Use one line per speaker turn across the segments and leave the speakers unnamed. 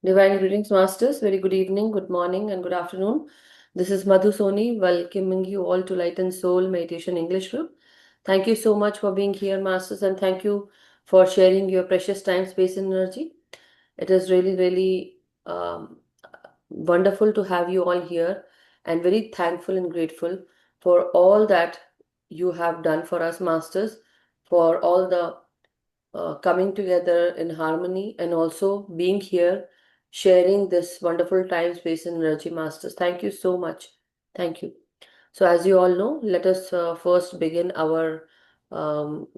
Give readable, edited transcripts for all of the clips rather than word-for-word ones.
Divine greetings, Masters. Very good evening, good morning, and good afternoon. This is Madhu Soni, welcoming you all to Light and Soul Meditation English Group. Thank you so much for being here, Masters, and thank you for sharing your precious time, space, and energy. It is really wonderful to have you all here, and very thankful and grateful for all that you have done for us, Masters, for all the coming together in harmony and also being here, sharing this wonderful time, space, and energy, Masters. Thank you so much. Thank you. So, as you all know, let us first begin our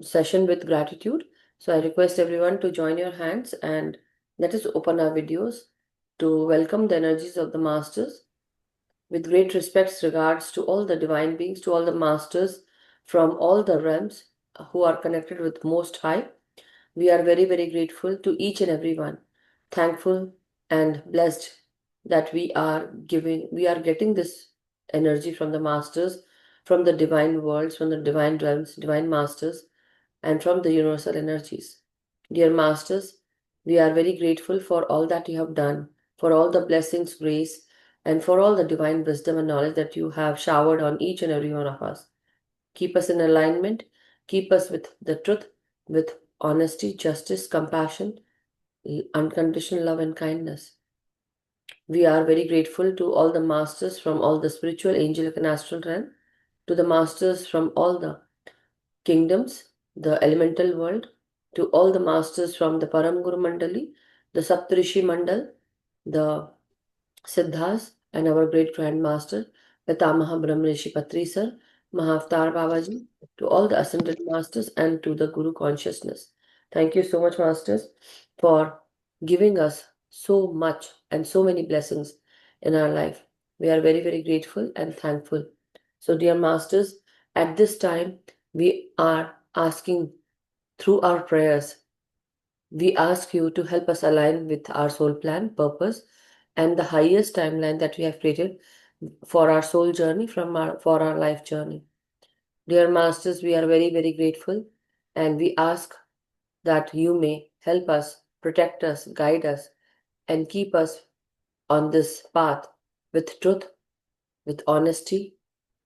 session with gratitude. So, I request everyone to join your hands and let us open our videos to welcome the energies of the Masters with great respects, regards to all the divine beings, to all the Masters from all the realms who are connected with Most High. We are very grateful to each and every one, thankful and blessed that we are getting this energy from the masters, from the divine worlds, from the divine realms, divine masters, and from the universal energies. Dear masters, we are very grateful for all that you have done, for all the blessings, grace, and for all the divine wisdom and knowledge that you have showered on each and every one of us. Keep us in alignment, keep us with the truth, with honesty, justice, compassion, unconditional love, and kindness. We are very grateful to all the masters from all the spiritual, angelic, and astral realm, to the masters from all the kingdoms, the elemental world, to all the masters from the Param Guru Mandali, the Saptarishi Mandal, the Siddhas, and our great grandmaster, Pitamaha Brahmrishi Patri Sir, Mahavtar Babaji, to all the ascended masters and to the Guru consciousness. Thank you so much, masters, for giving us so much and so many blessings in our life. We are very grateful and thankful. So, dear masters, at this time, we are asking through our prayers, we ask you to help us align with our soul plan, purpose, and the highest timeline that we have created for our soul journey for our life journey. Dear masters, we are very grateful, and we ask that you may help us, protect us, guide us, and keep us on this path with truth, with honesty,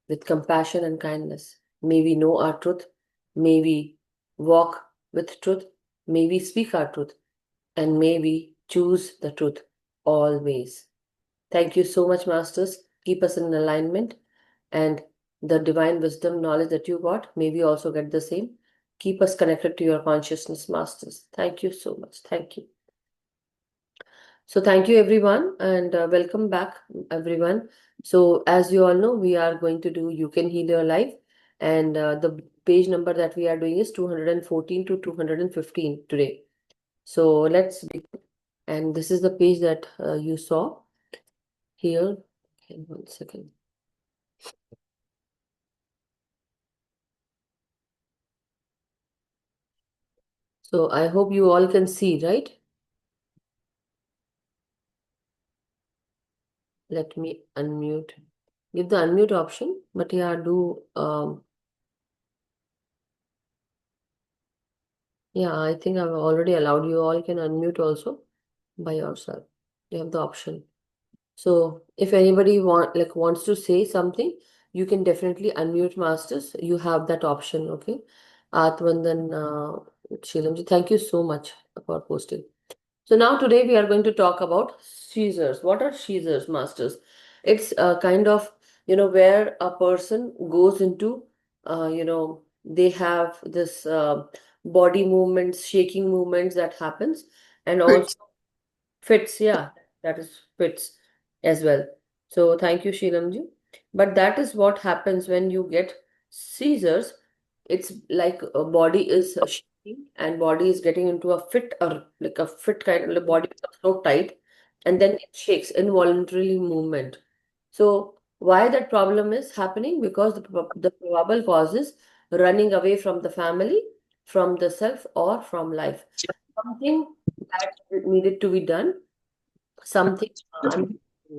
with compassion and kindness. May we know our truth, may we walk with truth, may we speak our truth, and may we choose the truth always. Thank you so much, Masters. Keep us in alignment, and the divine wisdom, knowledge that you got, may we also get the same. Keep us connected to your consciousness, Masters. Thank you so much. Thank you. So, thank you, everyone, and welcome back, everyone. So, as you all know, we are going to do You Can Heal Your Life, and the page number that we are doing is 214 to 215 today. So, let's begin. And this is the page that you saw here. Okay, 1 second. So I hope you all can see, right? Let me unmute. Give the unmute option, but yeah, yeah, I think I've already allowed you all can unmute also by yourself. You have the option. So if anybody wants to say something, you can definitely unmute, masters. You have that option, okay? Atvandan Shilamji, thank you so much for posting. So now today we are going to talk about Caesars. What are Caesars, masters? It's a kind of, where a person goes into, they have this body movements, shaking movements that happens, and also fits, yeah, that is fits as well. So thank you, Sheelamji. But that is what happens when you get seizures. It's like a body is shaking and body is getting into a fit, or like a fit kind of, the body becomes so tight and then it shakes, involuntary movement. So why that problem is happening? Because the probable cause is running away from the family, from the self, or from life. Something that needed to be done, something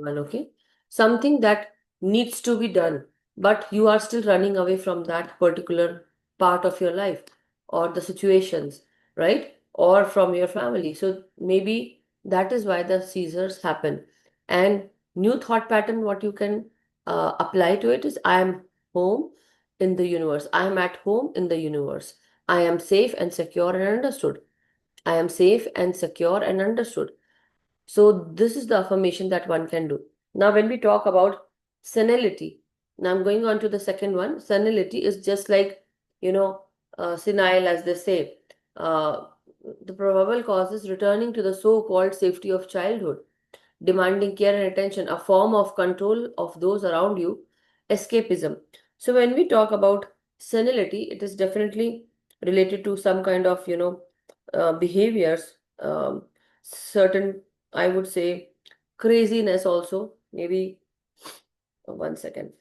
okay, something that needs to be done, but you are still running away from that particular part of your life or the situations, right? Or from your family. So maybe That is why the seizures happen. And new thought pattern, what you can apply to it is, I am home in the universe. I am at home in the universe. I am safe and secure and understood. I am safe and secure and understood. So this is the affirmation that one can do. Now, when we talk about senility, now I'm going on to the second one. Senility is just like, you know, senile, as they say. Uh, the probable cause is returning to the so-called safety of childhood, demanding care and attention, a form of control of those around you, escapism. So when we talk about senility, it is definitely related to some kind of, behaviors, certain, I would say, craziness also. Maybe 1 second.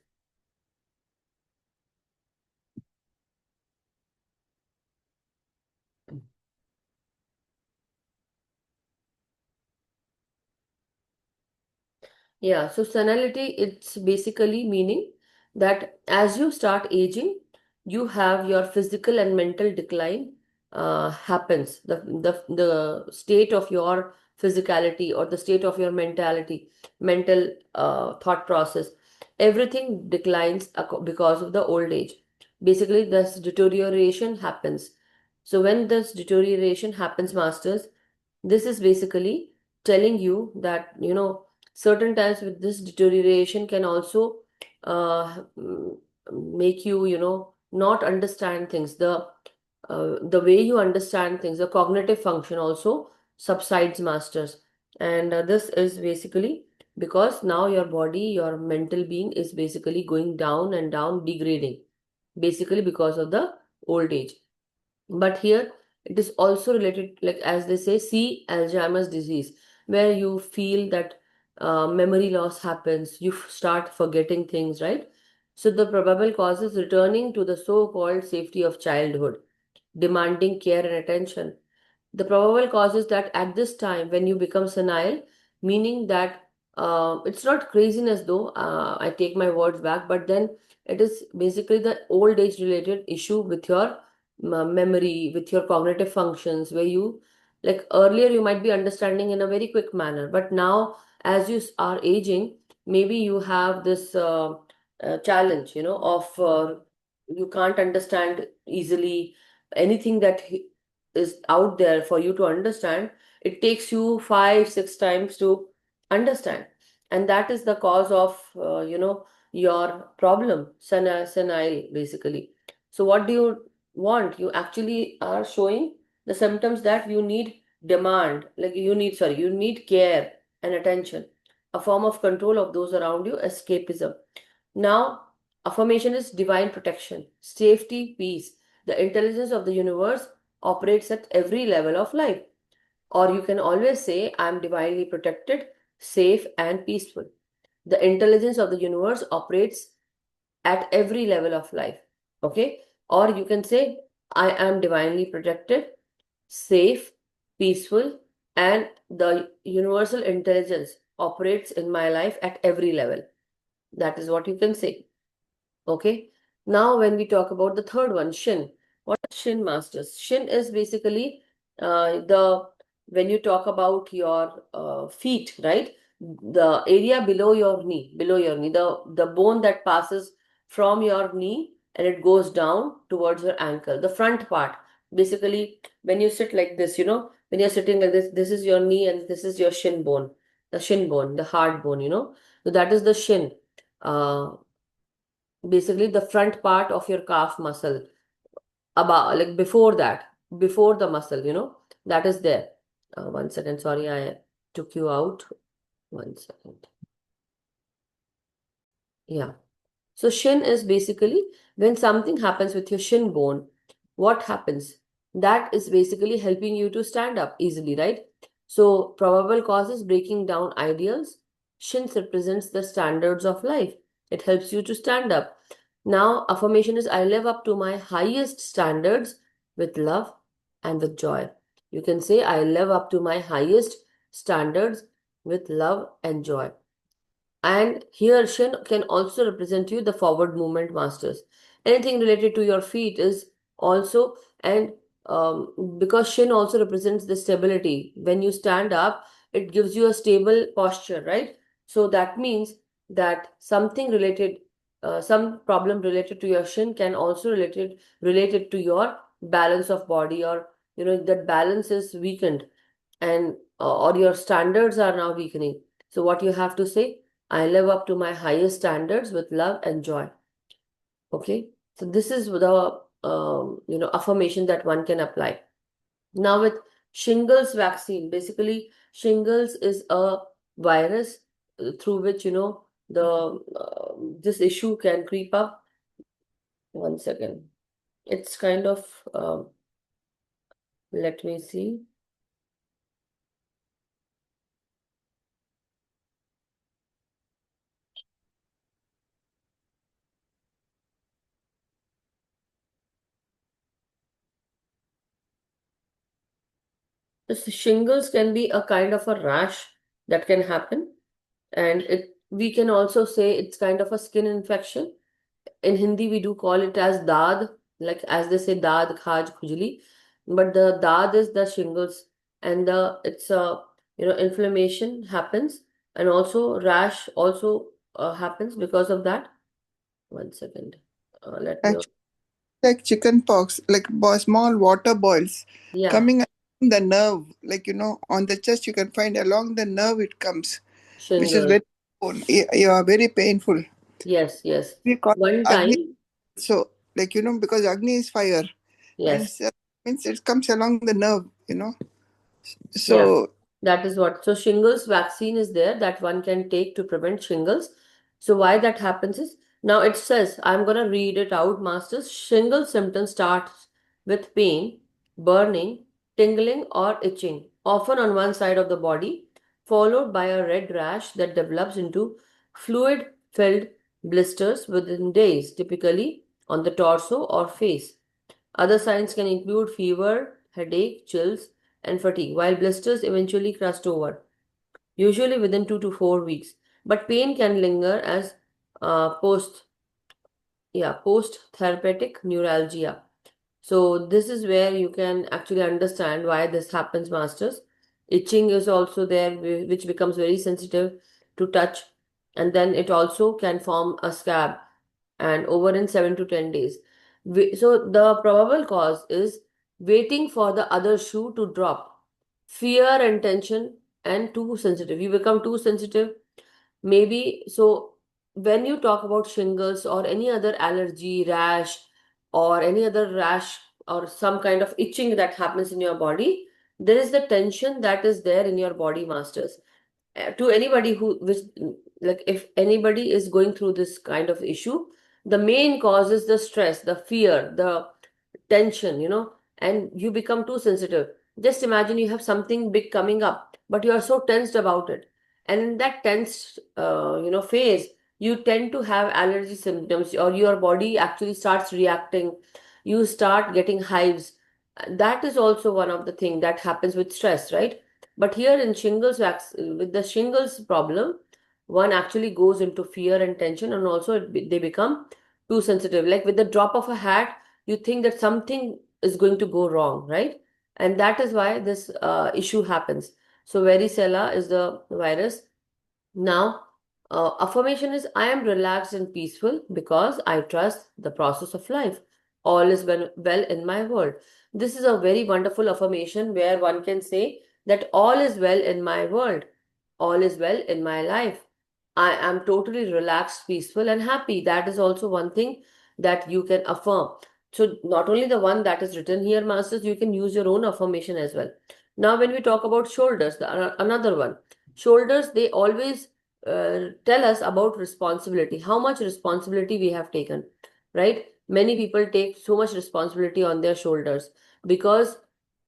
Yeah, so senility, it's basically meaning that as you start aging, you have your physical and mental decline happens. The state of your physicality or the state of your mentality, mental thought process, everything declines because of the old age. Basically, this deterioration happens. So when this deterioration happens, masters, this is basically telling you that, certain times with this deterioration can also make you, not understand things. The way you understand things, the cognitive function also subsides, masters. And this is basically because now your body, your mental being is basically going down and down, degrading, basically because of the old age. But here it is also related, like as they say, see Alzheimer's disease, where you feel that memory loss happens, you start forgetting things, right? So the probable cause is returning to the so-called safety of childhood, demanding care and attention. The probable cause is that at this time, when you become senile, meaning that it's not craziness though, I take my words back, but then it is basically the old age related issue with your memory, with your cognitive functions, where you, like earlier, you might be understanding in a very quick manner, but now as you are aging, maybe you have this challenge, of you can't understand easily anything that is out there for you to understand. It takes you 5 6 times to understand, and that is the cause of your problem, senile basically. So what do you want? You actually are showing the symptoms that you need demand, like you need care and attention, a form of control of those around you, escapism. Now, affirmation is divine protection, safety, peace. The intelligence of the universe operates at every level of life. Or you can always say, I am divinely protected, safe, and peaceful. The intelligence of the universe operates at every level of life. Okay? Or you can say, I am divinely protected, safe, peaceful, and the universal intelligence operates in my life at every level. That is what you can say. Okay. Now, when we talk about the third one, shin. What is shin, masters? Shin is basically the when you talk about your feet, right? The area below your knee, the bone that passes from your knee and it goes down towards your ankle, the front part. Basically, when you sit like this, when you're sitting like this is your knee and this is your shin bone, the hard bone, So that is the shin. Basically the front part of your calf muscle, about like before the muscle, that is there. 1 second, sorry, I took you out. 1 second. Yeah. So shin is basically when something happens with your shin bone, what happens? That is basically helping you to stand up easily, right? So probable causes breaking down ideas. Shins represents the standards of life. It helps you to stand up. Now affirmation is, I live up to my highest standards with love and with joy. You can say, I live up to my highest standards with love and joy. And here shin can also represent you the forward movement, masters. Anything related to your feet is also, and because shin also represents the stability. When you stand up, it gives you a stable posture, right? So that means that something related, some problem related to your shin can also related to your balance of body, or that balance is weakened, and or your standards are now weakening. So what you have to say, I live up to my highest standards with love and joy. Okay, so this is the affirmation that one can apply. Now with shingles vaccine, basically shingles is a virus through which the this issue can creep up. One second, it's kind of let me see. This shingles can be a kind of a rash that can happen, and we can also say it's kind of a skin infection. In Hindi, we do call it as daad, like as they say daad, khaj, khujli. But the daad is the shingles, and the it's a inflammation happens, and also rash also happens because of that. One second, let me.
Actually, like chicken pox, like small water boils
Yeah,
coming along the nerve, like on the chest, you can find along the nerve it comes, which is
shingles.
very yeah, very painful.
Yes, yes.
We call
One
Agni,
time,
so like because Agni is fire, and
yes.
means it comes along the nerve.
Yeah,
So
that is what. So shingles vaccine is there that one can take to prevent shingles. So why that happens is, now it says, I'm gonna read it out, masters. Shingles symptoms starts with pain, burning, tingling, or itching, often on one side of the body, followed by a red rash that develops into fluid-filled blisters within days, typically on the torso or face. Other signs can include fever, headache, chills, and fatigue, while blisters eventually crust over, usually within 2 to 4 weeks. But pain can linger as post post therapeutic neuralgia. So this is where you can actually understand why this happens, masters. Itching is also there, which becomes very sensitive to touch, and then it also can form a scab, and over in 7 to 10 days. So the probable cause is waiting for the other shoe to drop. Fear and tension, and too sensitive. You become too sensitive. Maybe so when you talk about shingles or any other allergy, rash, or any other rash or some kind of itching that happens in your body, there is the tension that is there in your body, masters. To anybody who which like if anybody is going through this kind of issue, the main cause is the stress, the fear, the tension, and you become too sensitive. Just imagine you have something big coming up, but you are so tensed about it. And in that tense, phase, you tend to have allergy symptoms, or your body actually starts reacting. You start getting hives. That is also one of the thing that happens with stress, right? But here in with the shingles problem, one actually goes into fear and tension, and also they become too sensitive. Like with the drop of a hat, you think that something is going to go wrong, right? And that is why this issue happens. So varicella is the virus. Now, affirmation is, I am relaxed and peaceful because I trust the process of life. All is well in my world. This is a very wonderful affirmation where one can say that all is well in my world. All is well in my life. I am totally relaxed, peaceful, and happy. That is also one thing that you can affirm. So, not only the one that is written here, Masters, you can use your own affirmation as well. Now, when we talk about shoulders, another one, shoulders, they always tell us about responsibility, how much responsibility we have taken, right? Many people take so much responsibility on their shoulders because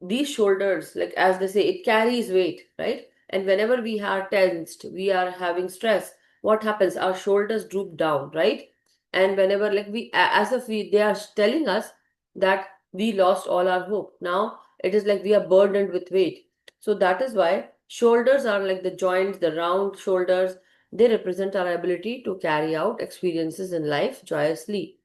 these shoulders, like as they say, it carries weight, right? And whenever we are tensed, we are having stress, what happens? Our shoulders droop down, right? And whenever, like as if they are telling us that we lost all our hope. Now it is like we are burdened with weight. So that is why shoulders are like the joints, the round shoulders. They represent our ability to carry out experiences in life joyously.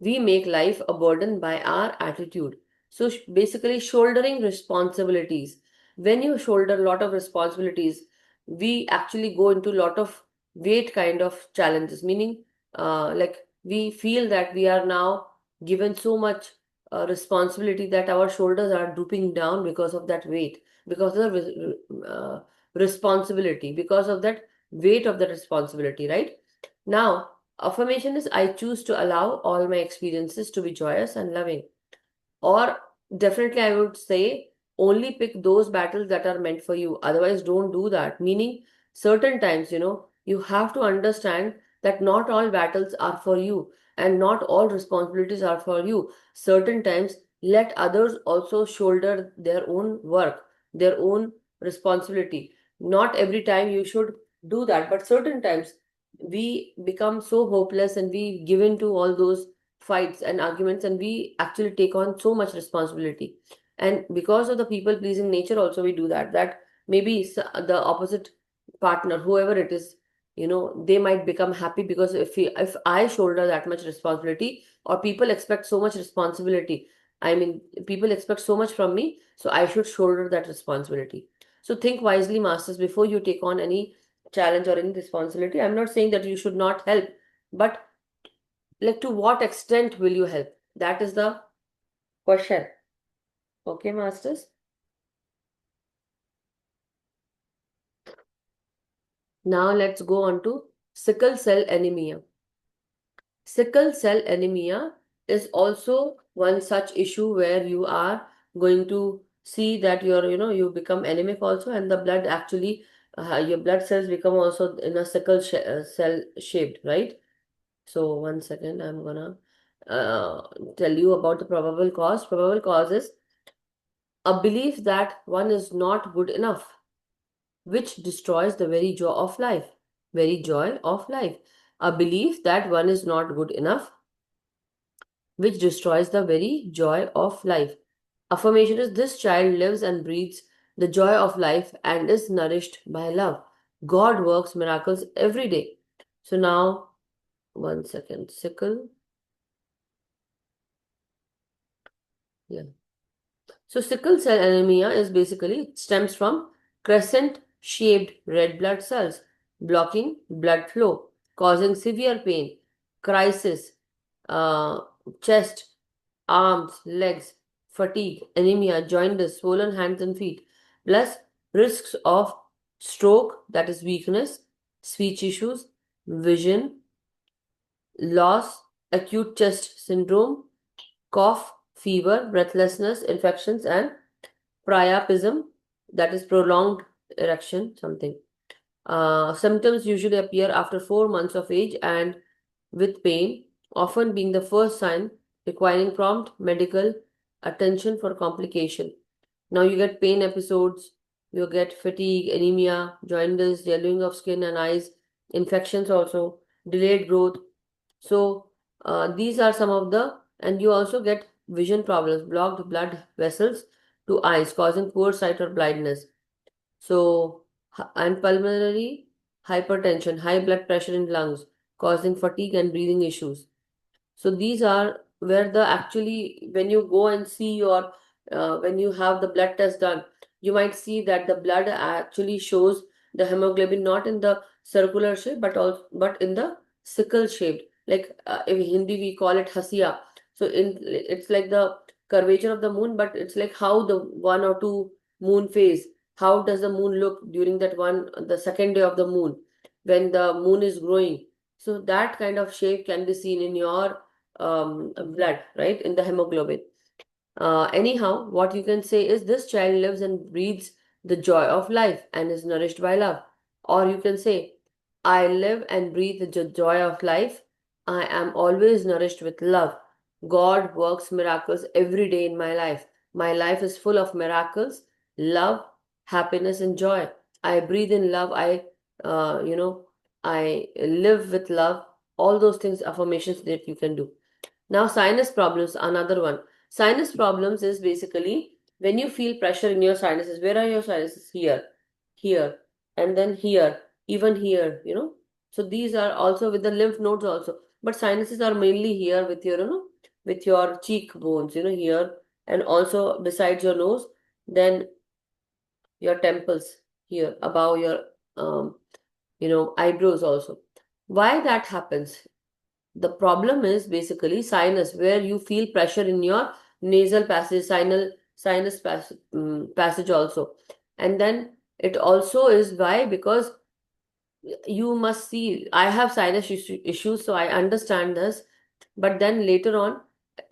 We make life a burden by our attitude. So basically, shouldering responsibilities. when you shoulder a lot of responsibilities, we actually go into a lot of weight kind of challenges, meaning like we feel that we are now given so much responsibility that our shoulders are drooping down because of that weight, because of the responsibility, because of that weight of the responsibility, right? Now, affirmation is I choose to allow all my experiences to be joyous and loving. Or definitely, I would say only pick those battles that are meant for you. Otherwise, don't do that. Meaning, certain times, you have to understand that not all battles are for you and not all responsibilities are for you. Certain times, let others also shoulder their own work, their own responsibility. Not every time you should do that, but certain times we become so hopeless and we give in to all those fights and arguments, and we actually take on so much responsibility. And because of the people pleasing nature also, we do that maybe the opposite partner, whoever it is, they might become happy because if I shoulder that much responsibility, or people expect so much responsibility, I mean, people expect so much from me, so I should shoulder that responsibility. So think wisely, masters, before you take on any challenge or any responsibility. I'm not saying that you should not help, but like to what extent will you help? That is the question. Okay, masters. Now let's go on to sickle cell anemia. Sickle cell anemia is also one such issue where you are going to see that you become anemic also, and the blood actually, your blood cells become also in a cell shaped, right? So one second, I'm gonna tell you about the probable cause. Probable cause is a belief that one is not good enough, which destroys the very joy of life. Very joy of life. A belief that one is not good enough, which destroys the very joy of life. Affirmation is this child lives and breathes the joy of life and is nourished by love. God works miracles every day. So now, one second, sickle. Yeah. So sickle cell anemia is basically, it stems from crescent shaped red blood cells blocking blood flow, causing severe pain, crisis, uh, chest, arms, legs, fatigue, anemia, jaundice, swollen hands and feet, plus risks of stroke, that is weakness, speech issues, vision loss, acute chest syndrome, cough, fever, breathlessness, infections, and priapism, that is prolonged erection, something. Symptoms usually appear after 4 months of age and with pain, often being the first sign requiring prompt medical attention for complication. Now you get pain episodes, you get fatigue, anemia, jaundice, yellowing of skin and eyes, infections also, delayed growth. So these are some of the, and you also get vision problems, blocked blood vessels to eyes, causing poor sight or blindness. So, and pulmonary hypertension, high blood pressure in lungs, causing fatigue and breathing issues. So these are where the actually, when you go and see your, when you have the blood test done, you might see that the blood actually shows the hemoglobin not in the circular shape, but in the sickle shaped. Like in Hindi we call it hasiya. So it's like the curvature of the moon, but it's like how the one or two moon phase. How does the moon look during that one, the second day of the moon, when the moon is growing? So that kind of shape can be seen in your blood, right, in the hemoglobin. Anyhow, what you can say is this child lives and breathes the joy of life and is nourished by love. Or you can say, I live and breathe the joy of life. I am always nourished with love. God works miracles every day in my life. My life is full of miracles, love, happiness, and joy. I breathe in love. I live with love. All those things, affirmations that you can do. Now, sinus problems, another one. Sinus problems is basically when you feel pressure in your sinuses. Where are your sinuses? Here, here, and then here, even here. So these are also with the lymph nodes also. But sinuses are mainly here with with your cheekbones, here, and also besides your nose. Then your temples here, above your, um, eyebrows also. Why that happens? The problem is basically sinus, where you feel pressure in your nasal passage, sinus passage also. And then it also is why, because you must see, I have sinus issues, so I understand this. But then later on,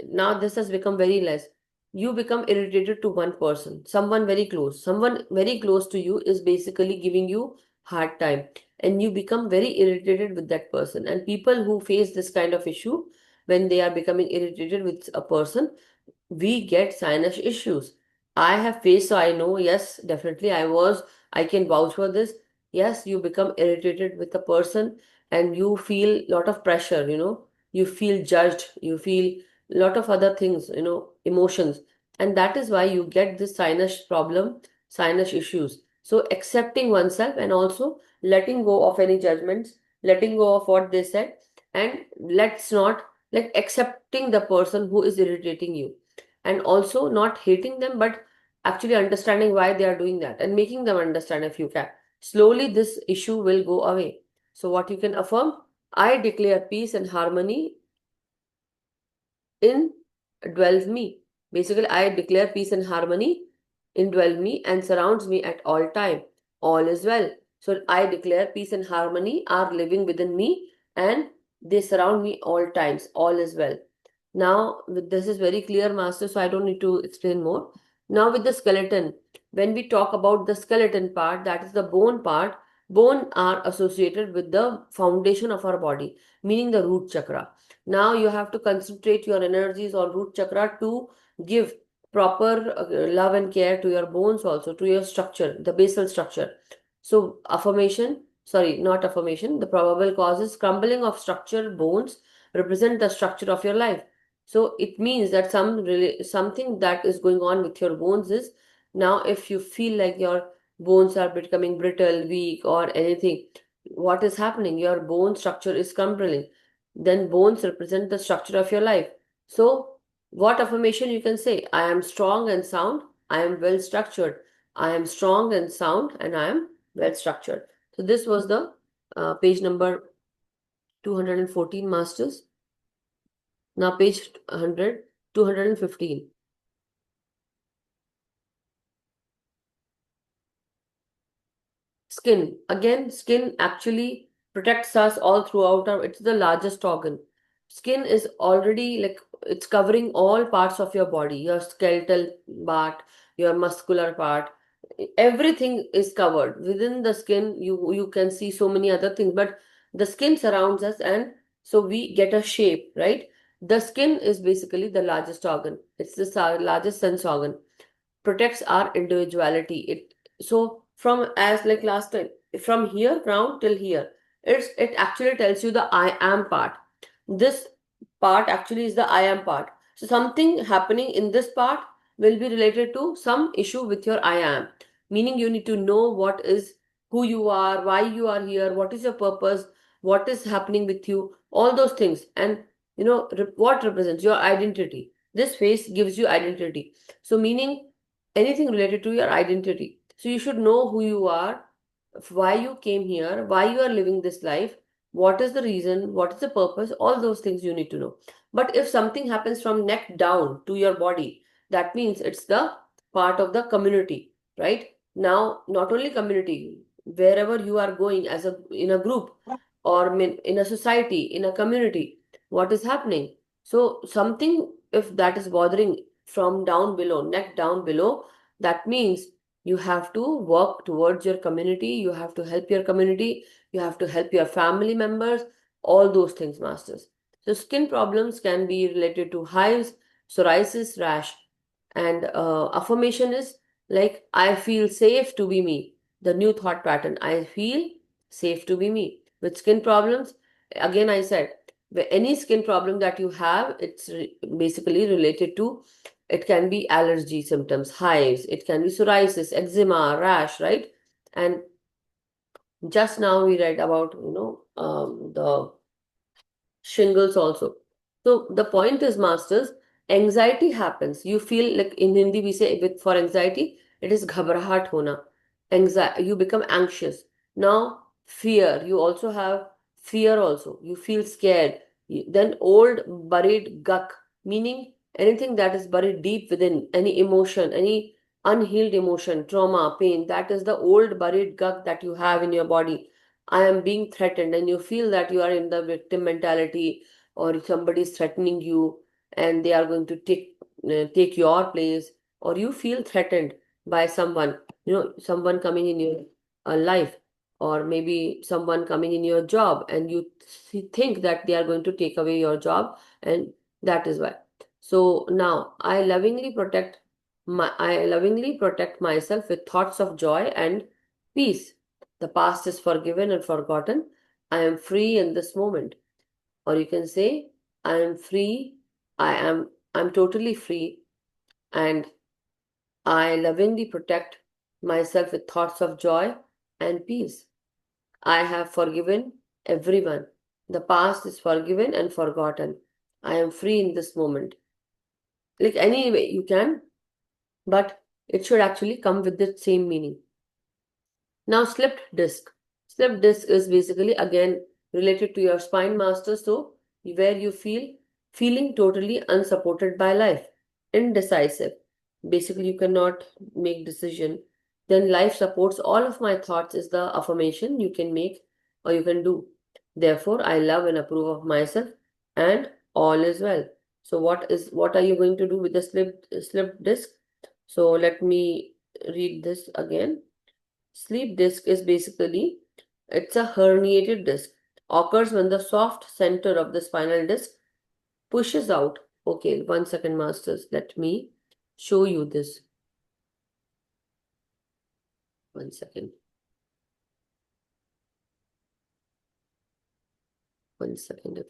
now this has become very less. You become irritated to one person, someone very close to you is basically giving you hard time, and you become very irritated with that person. And people who face this kind of issue, when they are becoming irritated with a person, we get sinus issues. I have faced, so I know, yes, definitely I can vouch for this. Yes, you become irritated with a person and you feel lot of pressure, you feel judged, you feel lot of other things, emotions. And that is why you get this sinus problem, sinus issues. So accepting oneself and also letting go of any judgments, letting go of what they said, and let's not, like, accepting the person who is irritating you, and also not hating them, but actually understanding why they are doing that and making them understand. If you can, slowly this issue will go away. So what you can affirm: I declare peace and harmony in dwells me. Basically, I declare peace and harmony indwell me and surrounds me at all time. All is well. So I declare peace and harmony are living within me, and they surround me all times. All is well. Now, this is very clear, Master, so I don't need to explain more. Now, with the skeleton, when we talk about the skeleton part, that is the bone part, bone are associated with the foundation of our body, meaning the root chakra. Now, you have to concentrate your energies on root chakra to give proper love and care to your bones, also to your structure, the basal structure. So, not affirmation, the probable causes crumbling of structure bones represent the structure of your life. So it means that something that is going on with your bones is, now if you feel like your bones are becoming brittle, weak, or anything, what is happening? Your bone structure is crumbling. Then bones represent the structure of your life. So what affirmation you can say? I am strong and sound. I am well structured. I am strong and sound, and I am well structured. So this was the page number 214, Masters. Now page 100, 215. Skin. Again, skin actually protects us all throughout it's the largest organ. Skin is already, like, it's covering all parts of your body, your skeletal part, your muscular part. Everything is covered. Within the skin, you can see so many other things, but the skin surrounds us, and so we get a shape, right? The skin is basically the largest organ. It's the largest sense organ, protects our individuality. It, so from, as like last time, from here round till here, it actually tells you the I am part. This part actually is the I am part. So something happening in this part will be related to some issue with your I am, meaning you need to know what is, who you are, why you are here, what is your purpose, what is happening with you, all those things. And what represents your identity. This face gives you identity. So meaning anything related to your identity. So you should know who you are, why you came here, why you are living this life, what is the reason, what is the purpose, all those things you need to know. But if something happens from neck down to your body, that means it's the part of the community, right? Now, not only community, wherever you are going as a in a group, or in a society, in a community, what is happening? So something, if that is bothering from down below, neck down below, that means you have to work towards your community, you have to help your community, you have to help your family members, all those things, Masters. So skin problems can be related to hives, psoriasis, rash. And affirmation is like, I feel safe to be me. The new thought pattern, I feel safe to be me. With skin problems, again I said, any skin problem that you have, it's basically related to, it can be allergy symptoms, hives, it can be psoriasis, eczema, rash, right? And just now we read about, the shingles also. So the point is, Masters, anxiety happens. You feel like, in Hindi we say, with for anxiety, it is ghabrahat hona. anxiety, you become anxious. Now fear, you also have fear also, you feel scared. Then old buried guk, meaning anything that is buried deep within, any emotion, any unhealed emotion, trauma, pain, that is the old buried guk that you have in your body. I am being threatened, and you feel that you are in the victim mentality, or somebody is threatening you and they are going to take your place, or you feel threatened by someone, someone coming in your life, or maybe someone coming in your job, and you think that they are going to take away your job, and that is why. So now I lovingly protect myself with thoughts of joy and peace. The past is forgiven and forgotten. I am free in this moment. Or you can say, I am free. I'm totally free, and I lovingly protect myself with thoughts of joy and peace. I have forgiven everyone. The past is forgiven and forgotten. I am free in this moment. Like any way you can, but it should actually come with the same meaning. Now, slipped disc. Slipped disc is basically again related to your spine master. So, where you feeling totally unsupported by life, indecisive. Basically, you cannot make decision. Then life supports all of my thoughts is the affirmation you can make or you can do. Therefore, I love and approve of myself, and all is well. So, what are you going to do with the slipped disc? So, let me read this again. Sleep disc is basically, it's a herniated disc. Occurs when the soft center of the spinal disc pushes out. Okay, 1 second, masters. Let me show you this. 1 second. 1 second.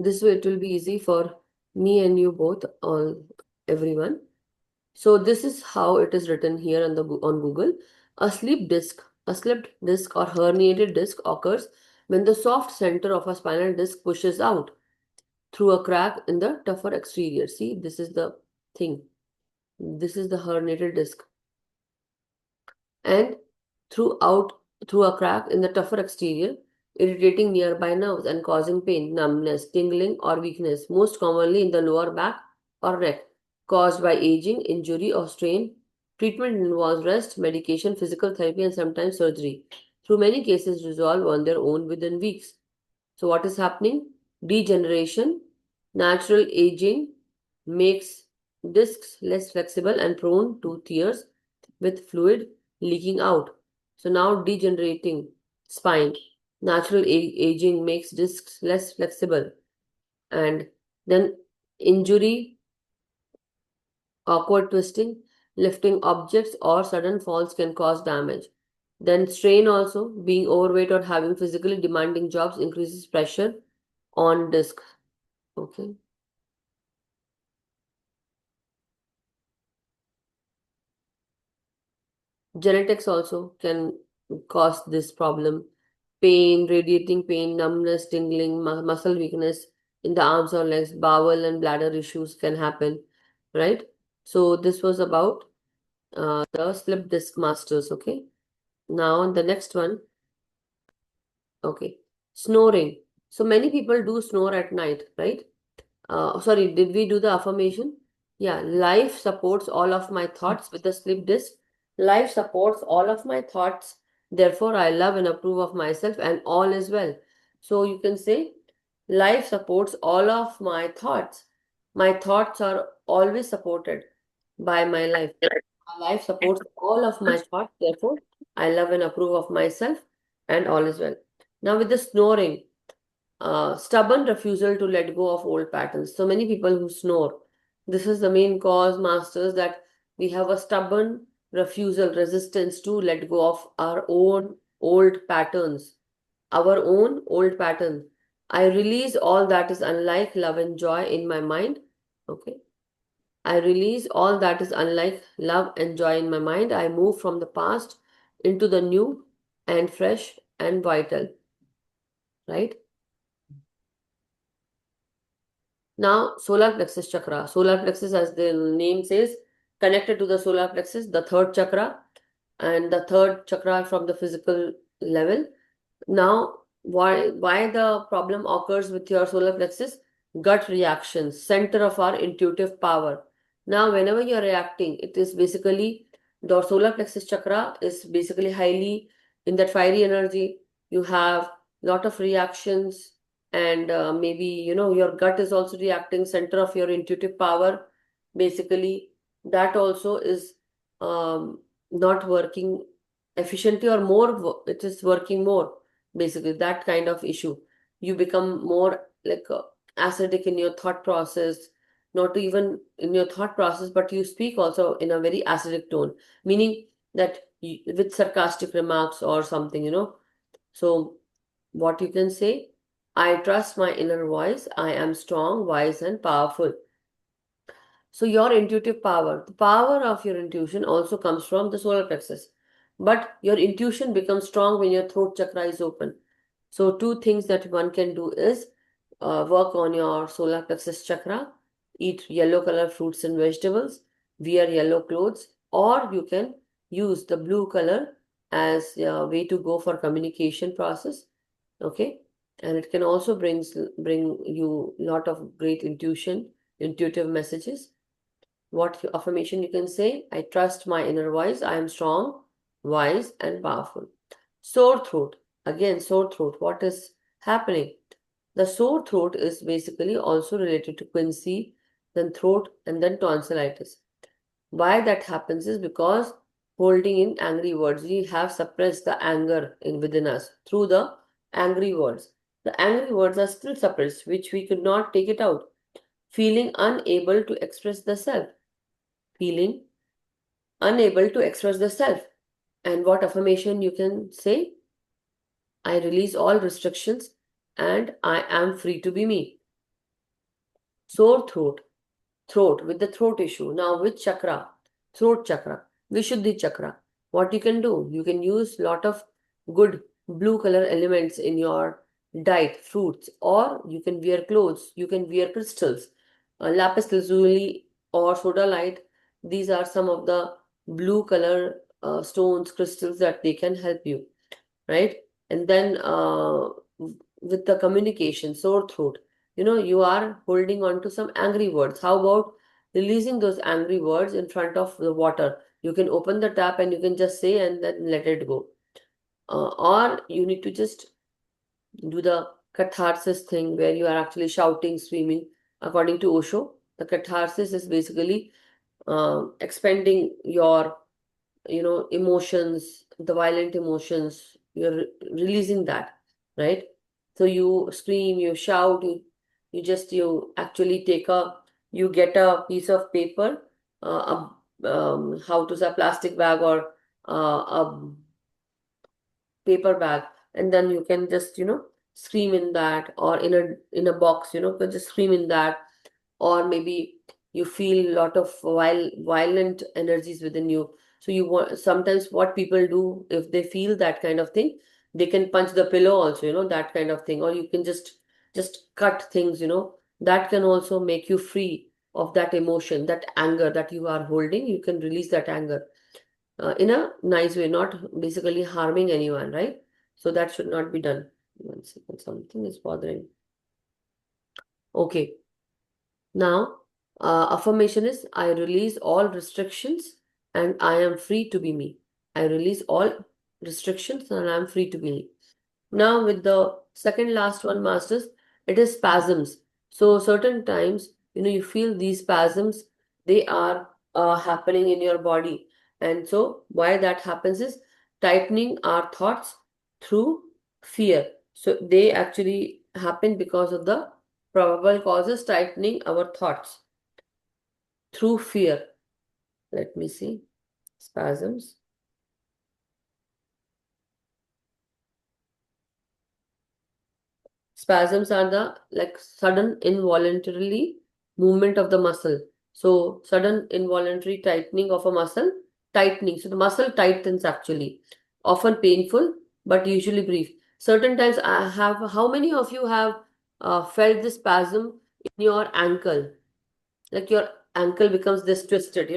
This way it will be easy for me and you both, all everyone. So this is how it is written here on Google. A slipped disc or herniated disc occurs when the soft center of a spinal disc pushes out through a crack in the tougher exterior. See, this is the thing. This is the herniated disc. And throughout through a crack in the tougher exterior, irritating nearby nerves and causing pain, numbness, tingling, or weakness, most commonly in the lower back or neck, caused by aging, injury, or strain. Treatment involves rest, medication, physical therapy, and sometimes surgery. Through many cases, resolve on their own within weeks. So, what is happening? Degeneration, natural aging makes discs less flexible and prone to tears with fluid leaking out. So, now degenerating spine, natural aging makes discs less flexible, and then injury, awkward twisting, lifting objects, or sudden falls can cause damage. Then strain also, being overweight or having physically demanding jobs increases pressure on disc. Okay. Genetics also can cause this problem. Pain, radiating pain, numbness, tingling, muscle weakness in the arms or legs, bowel and bladder issues can happen, right? So this was about the slip disc masters. Okay. Now the next one. Okay. Snoring. So many people do snore at night, right? Sorry, did we do the affirmation? Yeah, life supports all of my thoughts with the slip disc. Life supports all of my thoughts. Therefore, I love and approve of myself, and all is well. So you can say, life supports all of my thoughts. My thoughts are always supported by my life. My life supports all of my thoughts. Therefore, I love and approve of myself, and all is well. Now, with the snoring, stubborn refusal to let go of old patterns. So many people who snore. This is the main cause, masters, that we have a stubborn refusal, resistance to let go of our own old patterns, our own old pattern. I release all that is unlike love and joy in my mind. Okay. I release all that is unlike love and joy in my mind. I move from the past into the new and fresh and vital, right? Now, solar plexus chakra. Solar plexus, as the name says, connected to the solar plexus, the third chakra, and the third chakra from the physical level. Now, why the problem occurs with your solar plexus? Gut reactions, center of our intuitive power. Now, whenever you're reacting, it is basically the solar plexus chakra is basically highly in that fiery energy. You have lot of reactions, and maybe your gut is also reacting, center of your intuitive power. Basically, that also is not working efficiently, or more, it is working more, basically that kind of issue. You become more like acidic in your thought process, not even in your thought process, but you speak also in a very acidic tone, meaning that with sarcastic remarks or something, so what you can say: I trust my inner voice, I am strong, wise, and powerful. So your intuitive power, the power of your intuition also comes from the solar plexus. But your intuition becomes strong when your throat chakra is open. So two things that one can do is work on your solar plexus chakra, eat yellow color fruits and vegetables, wear yellow clothes, or you can use the blue color as a way to go for communication process. Okay, and it can also bring you lot of great intuitive messages. What affirmation you can say? I trust my inner voice. I am strong, wise, and powerful. Sore throat. Again, sore throat. What is happening? The sore throat is basically also related to quinsy, then throat, and then tonsillitis. Why that happens is because holding in angry words, we have suppressed the anger within us through the angry words. The angry words are still suppressed, which we could not take it out. Feeling unable to express the self. Feeling unable to express the self. And what affirmation you can say? I release all restrictions and I am free to be me. Sore throat, throat with the throat issue. Now, which chakra? Throat chakra, Vishuddhi chakra. What you can do? You can use lot of good blue color elements in your diet, fruits, or you can wear clothes. You can wear crystals, lapis lazuli or sodalite. These are some of the blue color stones, crystals that they can help you, right? And then with the communication, sore throat, you are holding on to some angry words. How about releasing those angry words in front of the water? You can open the tap and you can just say and then let it go. Or you need to just do the catharsis thing where you are actually shouting, screaming. According to Osho, the catharsis is basically expending your emotions, the violent emotions. You're releasing that, right? So you scream, you shout, you actually you get a piece of paper, how to say, a plastic bag or a paper bag, and then you can just scream in that, or in a box, you can just scream in that. Or maybe you feel a lot of violent energies within you. So you want, sometimes what people do, if they feel that kind of thing, they can punch the pillow also, that kind of thing. Or you can just cut things, that can also make you free of that emotion, that anger that you are holding. You can release that anger in a nice way, not basically harming anyone, right? So that should not be done. One second, something is bothering. Okay. Now, affirmation is I release all restrictions and I am free to be me. I release all restrictions and I am free to be me. Now, with the second last one, masters, it is spasms. So, certain times, you feel these spasms, they are happening in your body. And so, why that happens is tightening our thoughts through fear. So, they actually happen because of the probable causes, tightening our thoughts through fear. Let me see. Spasms. Spasms are the like sudden involuntarily movement of the muscle. So sudden involuntary tightening of a muscle, tightening. So the muscle tightens actually. often painful, but usually brief. Certain times I have, how many of you have felt this spasm in your ankle? Like your ankle becomes this twisted,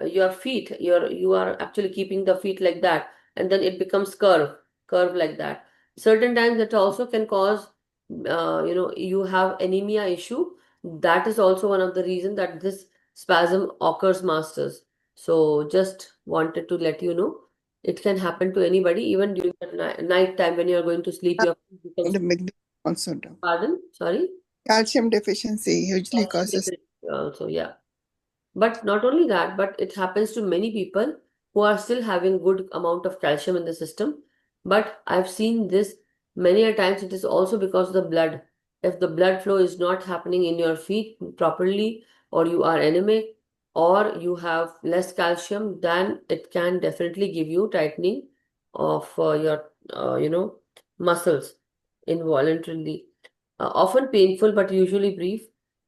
your feet, you are actually keeping the feet like that, and then it becomes curve like that. Certain times it also can cause, you have anemia issue. That is also one of the reason that this spasm occurs, masters. So just wanted to let you know, it can happen to anybody, even during the night time when you are going to sleep, your feet becomes.
And the magnesium also, doc.
Pardon, sorry.
Calcium deficiency usually
Calcium
causes.
deficiency also, yeah. But not only that, but it happens to many people who are still having good amount of calcium in the system. But I've seen this many a times. It is also because of the blood. If the blood flow is not happening in your feet properly, or you are anemic, or you have less calcium, then it can definitely give you tightening of your, muscles involuntarily. Often painful, but usually brief.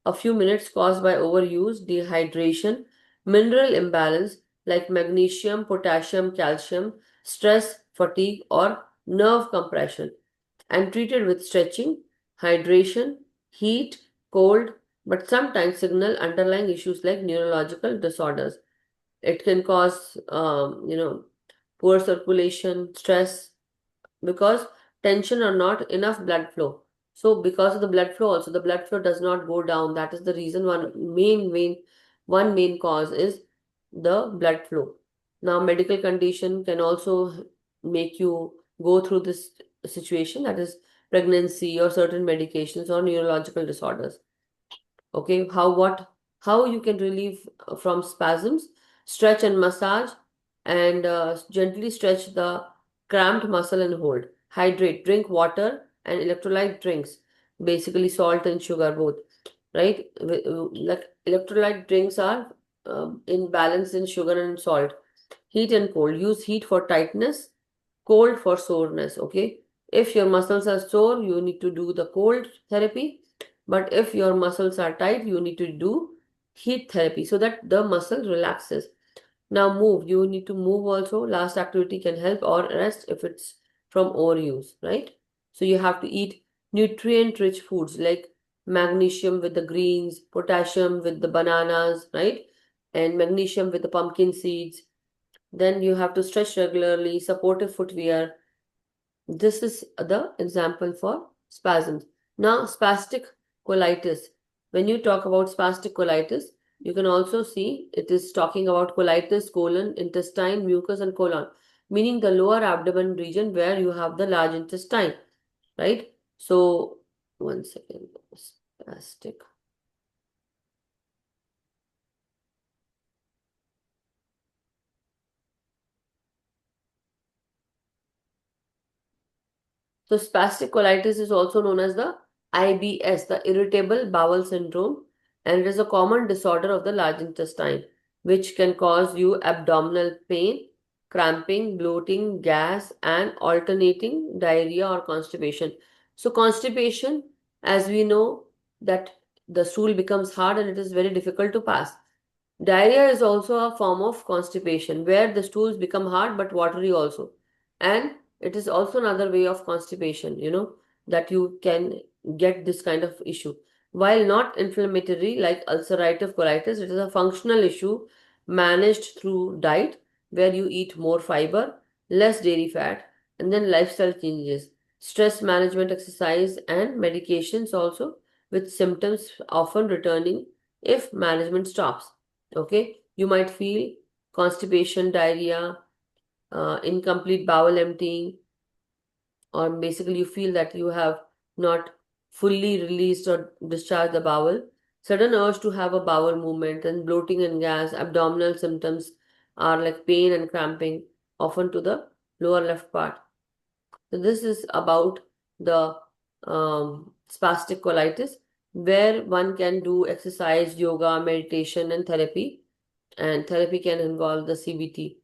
A few minutes caused by overuse, dehydration, mineral imbalance like magnesium, potassium, calcium, stress, fatigue, or nerve compression, and treated with stretching, hydration, heat, cold, but sometimes signal underlying issues like neurological disorders. It can cause, poor circulation, stress, because tension or not enough blood flow. So because of the blood flow also, the blood flow does not go down. That is the reason. One main cause is the blood flow. Now medical condition can also make you go through this situation, that is pregnancy or certain medications or neurological disorders. Okay, how you can relieve from spasms? Stretch and massage, and gently stretch the cramped muscle and hold. Hydrate, drink water and electrolyte drinks, basically salt and sugar both, right? Like electrolyte drinks are in balance in sugar and salt. Heat and cold, use heat for tightness, cold for soreness. Okay, if your muscles are sore, you need to do the cold therapy, but if your muscles are tight, you need to do heat therapy so that the muscle relaxes. Now move. You need to move also. Last activity can help, or rest if it's from overuse, right? So you have to eat nutrient-rich foods like magnesium with the greens, potassium with the bananas, right? And magnesium with the pumpkin seeds. Then you have to stretch regularly, supportive footwear, this is the example for spasms. Now, spastic colitis. When you talk about spastic colitis, you can also see it is talking about colitis, colon, intestine, mucus, and colon, meaning the lower abdomen region where you have the large intestine, right? So, one second. Spastic. So spastic colitis is also known as the IBS, the irritable bowel syndrome, and it is a common disorder of the large intestine, which can cause you abdominal pain, cramping, bloating, gas, and alternating diarrhea or constipation. So constipation, as we know, that the stool becomes hard and it is very difficult to pass. Diarrhea is also a form of constipation where the stools become hard but watery also. And it is also another way of constipation, that you can get this kind of issue. While not inflammatory like ulcerative colitis, it is a functional issue managed through diet where you eat more fiber, less dairy fat, and then lifestyle changes, stress management, exercise, and medications also, with symptoms often returning if management stops. Okay, you might feel constipation, diarrhea, incomplete bowel emptying, or basically you feel that you have not fully released or discharged the bowel. Sudden urge to have a bowel movement, and bloating and gas. Abdominal symptoms are like pain and cramping, often to the lower left part. So this is about the spastic colitis, where one can do exercise, yoga, meditation, and therapy. And therapy can involve the CBT,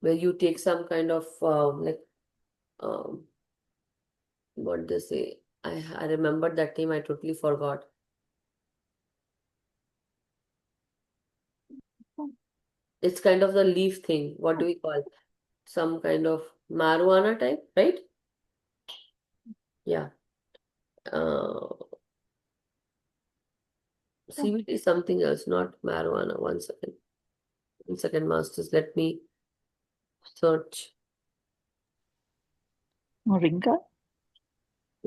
where you take some kind of um, what they say. I remember that name. I totally forgot. It's kind of the leaf thing. What do we call? some kind of marijuana type, right? Yeah. Uh, CBT is something else, not marijuana. One second. One second, masters. Let me search.
Moringa?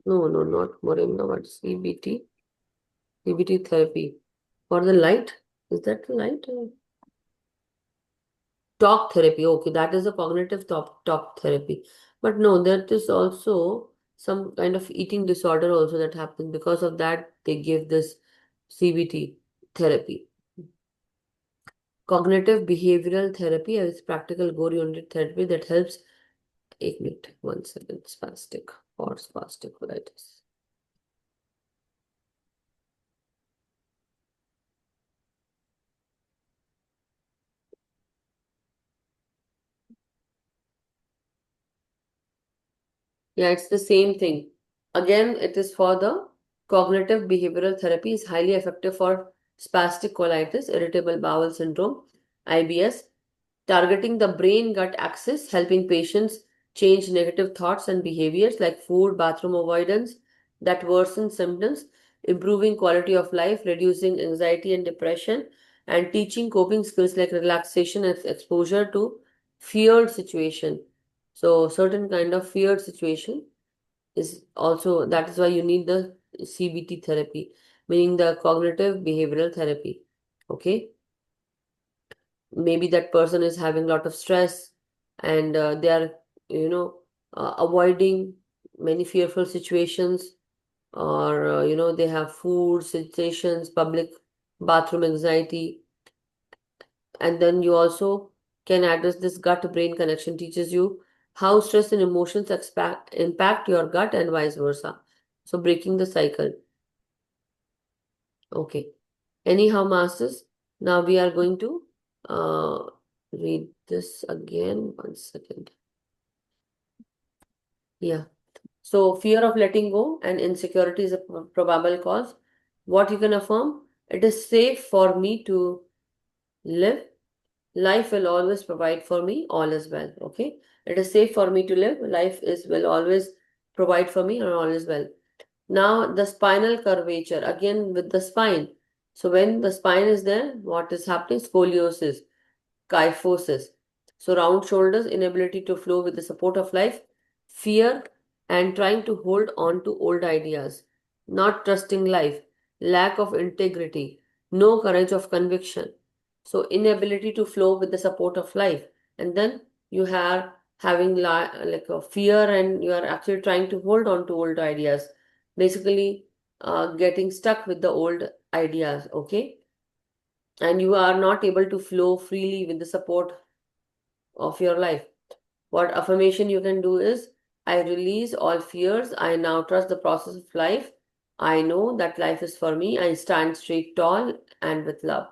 No, no, not moringa, but CBT. CBT therapy. For the light? Is that the light? Talk therapy. Okay, that is a cognitive talk therapy. But no, that is also some kind of eating disorder also that happens. Because of that, they give this CBT therapy. Cognitive behavioral therapy is practical goal-oriented therapy that helps. 1 minute, 1 second. Spastic or spastic colitis. Yeah, it's the same thing. Again, it is for the cognitive behavioral therapy is highly effective for spastic colitis, irritable bowel syndrome, IBS, targeting the brain gut axis, helping patients change negative thoughts and behaviors like food, bathroom avoidance that worsen symptoms, improving quality of life, reducing anxiety and depression, and teaching coping skills like relaxation and exposure to feared situation. So certain kind of feared situation is also, that is why you need the CBT therapy, meaning the cognitive behavioral therapy. Okay, maybe that person is having a lot of stress, and they are, you know, avoiding many fearful situations, or they have food sensations, public bathroom anxiety. And then you also can address this gut brain connection, teaches you how stress and emotions impact your gut and vice versa. So breaking the cycle. Okay. Anyhow, masters, now we are going to uh, read this again. 1 second. Yeah. So fear of letting go and insecurity is a probable cause. What you can affirm? It is safe for me to live. Life will always provide for me. All is well. Okay. It is safe for me to live. Life is will always provide for me, and all is well. Now the spinal curvature again with the spine. So when the spine is there, what is happening? Scoliosis, kyphosis. So round shoulders, inability to flow with the support of life, fear, and trying to hold on to old ideas, not trusting life, lack of integrity, no courage of conviction. So inability to flow with the support of life. And then you are having like a fear, and you are actually trying to hold on to old ideas. Basically, getting stuck with the old ideas, okay? And you are not able to flow freely with the support of your life. What affirmation you can do is, I release all fears. I now trust the process of life. I know that life is for me. I stand straight tall and with love.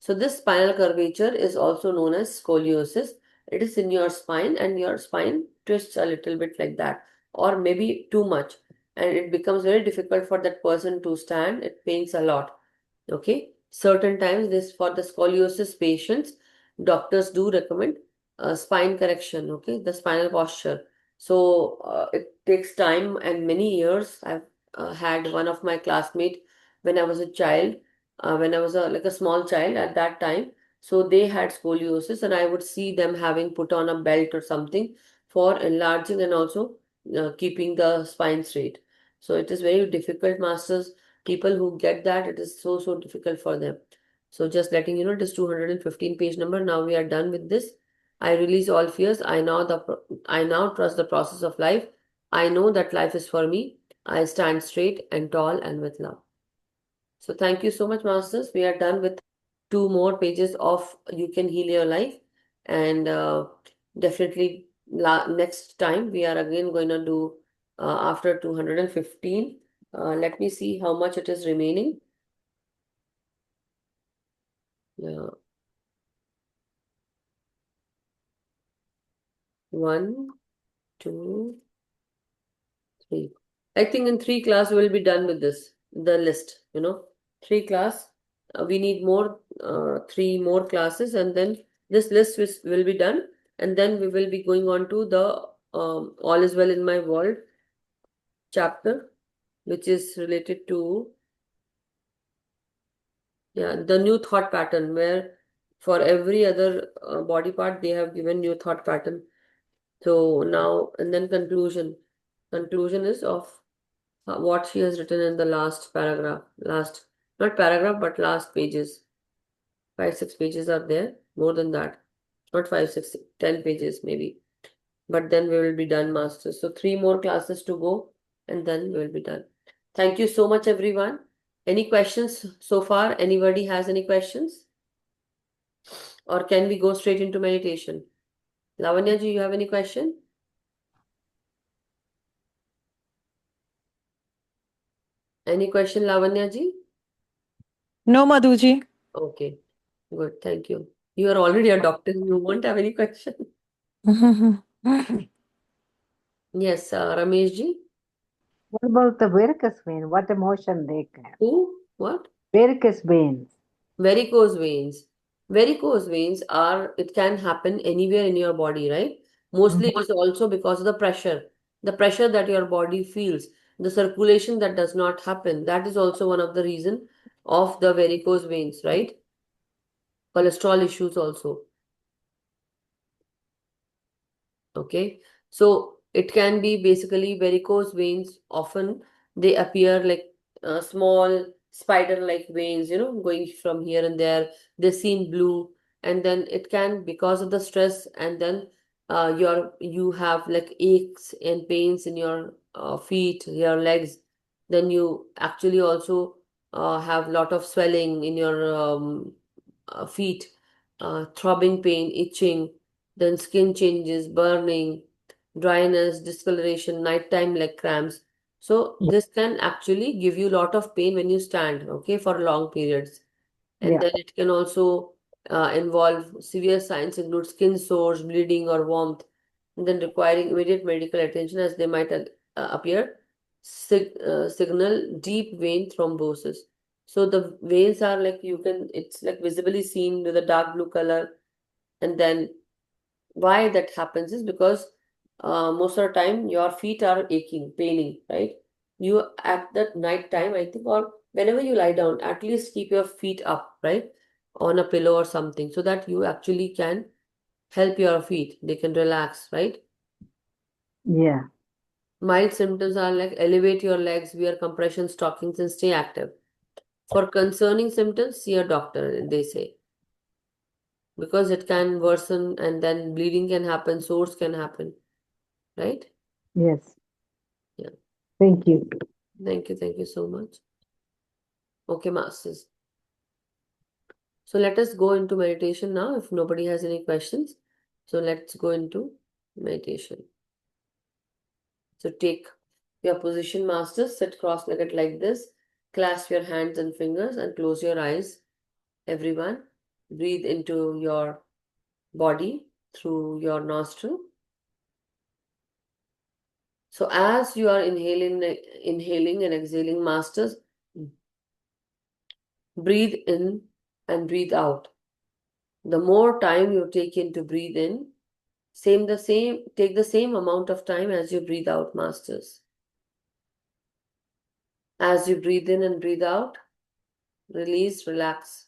So this spinal curvature is also known as scoliosis. It is in your spine, and your spine twists a little bit like that, or maybe too much. And it becomes very difficult for that person to stand. It pains a lot. Okay. Certain times this for the scoliosis patients, doctors do recommend spine correction. Okay. The spinal posture. So it takes time and many years. I've had one of my classmates when I was a child, when I was like a small child at that time. So they had scoliosis, and I would see them having put on a belt or something for enlarging and also keeping the spine straight. So it is very difficult, masters. People who get that, it is so, so difficult for them. So just letting you know, it is 215 page number. Now we are done with this. I release all fears. I now trust the process of life. I know that life is for me. I stand straight and tall and with love. So thank you so much, masters. We are done with 2 more pages of You Can Heal Your Life. And definitely next time we are again going to do after 215. Let me see how much it is remaining. Yeah. 1, 2, 3. I think in 3 class we will be done with this, the list. 3 class. We need more, 3 more classes, and then this list will be done. and then we will be going on to the All is Well in My World chapter, which is related to the new thought pattern, where for every other body part they have given new thought pattern. So now, and then conclusion is of what she has written in the last paragraph, last, not paragraph, but last pages. 5, 6 pages are there, more than that, not 5, 6, 10 pages maybe. But then we will be done, masters. So 3 more classes to go, and then we will be done. Thank you so much, everyone. Any questions so far? Anybody has any questions? Or can we go straight into meditation? Lavanya ji, you have any question? Any question, Lavanya ji?
No, Madhuji.
Okay, good. Thank you. You are already a doctor. You won't have any question. Yes, Ramesh ji.
What about the varicose vein? What emotion they can?
Who? What?
Varicose veins.
Varicose veins. Varicose veins are, it can happen anywhere in your body, right? Mostly it is also because of the pressure that your body feels, the circulation that does not happen. That is also one of the reason of the varicose veins, right? Cholesterol issues also. Okay, so it can be basically varicose veins. Often they appear like small spider-like veins, going from here and there. They seem blue, and then it can, because of the stress, and then you have like aches and pains in your feet, your legs. Then you actually also have lot of swelling in your feet, throbbing pain, itching, then skin changes, burning, dryness, discoloration, nighttime leg cramps. So this can actually give you a lot of pain when you stand, okay, for long periods. And
Yeah.
then it can also involve severe signs include skin sores, bleeding, or warmth, and then requiring immediate medical attention as they might appear. Signal deep vein thrombosis. So the veins are like, it's like visibly seen with a dark blue color. And then why that happens is because most of the time your feet are aching, paining, right? You at that night time, I think, or whenever you lie down, at least keep your feet up, right? On a pillow or something, so that you actually can help your feet. They can relax, right?
Yeah.
Mild symptoms are like elevate your legs, wear compression stockings, and stay active. For concerning symptoms, see a doctor, they say, because it can worsen and then bleeding can happen, sores can happen, right?
Yes.
Yeah.
Thank you.
Thank you so much. Okay, masters. So let us go into meditation now if nobody has any questions. So let's go into meditation. So take your position, masters. Sit cross-legged like this. Clasp your hands and fingers and close your eyes. Everyone, breathe into your body through your nostril. So as you are inhaling and exhaling, masters, breathe in and breathe out. The more time you take in to breathe in, take the same amount of time as you breathe out, masters. As you breathe in and breathe out, release, relax.